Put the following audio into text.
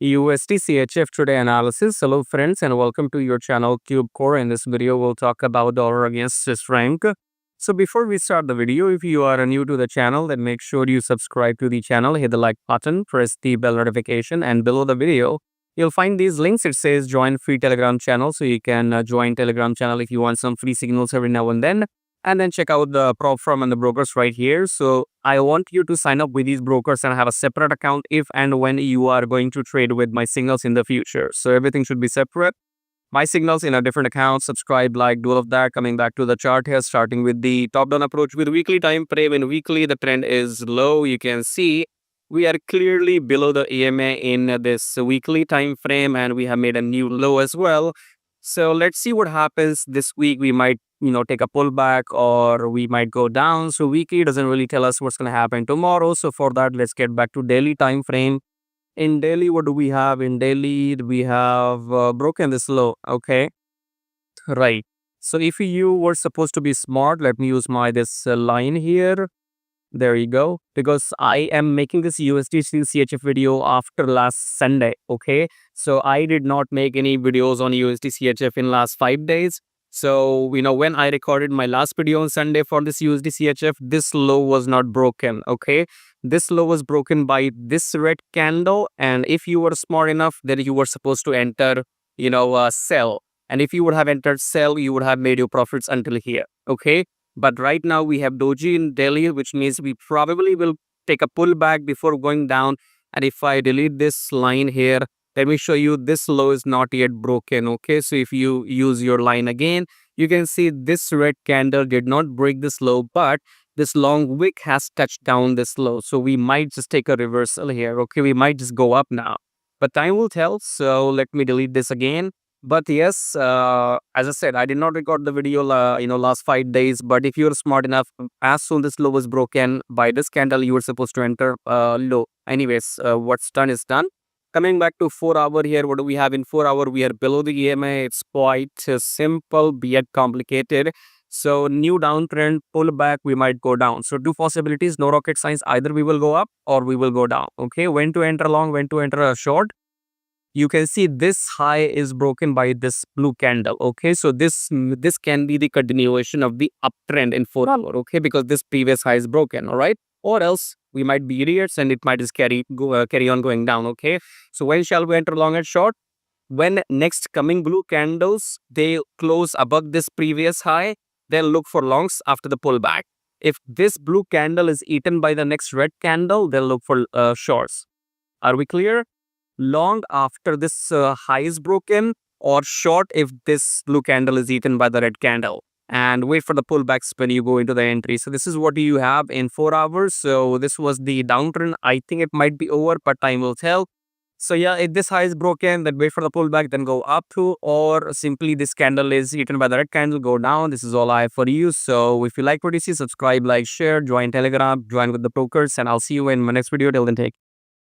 USDCHF today analysis. Hello friends and welcome to your channel TubeCore. In this video we'll talk about dollar against Swiss franc. So before we start the video, if you are new to the channel, then make sure you subscribe to the channel, hit the like button, press the bell notification, and below the video you'll find these links. It says join free Telegram channel, so you can join Telegram channel if you want some free signals every now and then. And then check out the prop firm and the brokers right here. So I want you to sign up with these brokers and have a separate account if and when you are going to trade with my signals in the future. So everything should be separate. My signals in a different account, subscribe, like, do all of that. Coming back to the chart here, starting with the top-down approach with weekly time frame. In weekly, the trend is low. You can see we are clearly below the EMA in this weekly time frame, and we have made a new low as well. So let's see what happens this week. We might take a pullback or we might go down. So weekly doesn't really tell us what's going to happen tomorrow. So for that, let's get back to daily time frame. In daily, what do we have? In daily, we have broken this low. Okay, right. So if you were supposed to be smart, let me use this line here. There you go. Because I am making this USDCHF video after last Sunday. Okay, so I did not make any videos on USDCHF in last 5 days. So, when I recorded my last video on Sunday for this USDCHF, this low was not broken, okay? This low was broken by this red candle. And if you were smart enough, then you were supposed to enter, sell. And if you would have entered sell, you would have made your profits until here, okay? But right now we have doji in Delhi, which means we probably will take a pullback before going down. And if I delete this line here, let me show you this low is not yet broken. Okay, so if you use your line again, you can see this red candle did not break this low, but this long wick has touched down this low. So we might just take a reversal here. Okay, we might just go up now, but time will tell. So let me delete this again. But yes, as I said, I did not record the video last 5 days. But if you're smart enough, as soon this low was broken by this candle, you were supposed to enter low. Anyways, what's done is done. Coming back to 4 hour here, what do we have in 4 hour? We are below the EMA. It's quite simple yet complicated. So new downtrend, pullback, we might go down. So two possibilities, no rocket science. Either we will go up or we will go down. Okay, when to enter long, when to enter a short. You can see this high is broken by this blue candle. Okay, so this can be the continuation of the uptrend in 4 hour. Okay, because this previous high is broken. All right, or else we might be idiots and it might just carry on going down. Okay, so when shall we enter long and short? When next coming blue candles they close above this previous high, then look for longs after the pullback. If this blue candle is eaten by the next red candle, they'll look for shorts. Are we clear? Long after this high is broken, or short if this blue candle is eaten by the red candle, and wait for the pullbacks when you go into the entry. So this is what you have in 4 hours. So this was the downtrend. I think it might be over, but time will tell. So yeah, if this high is broken, then wait for the pullback, then go up to, or simply this candle is eaten by the red candle, go down. This is all I have for you. So if you like what you see, subscribe, like, share, join Telegram, join with the brokers, and I'll see you in my next video. Till then, take care.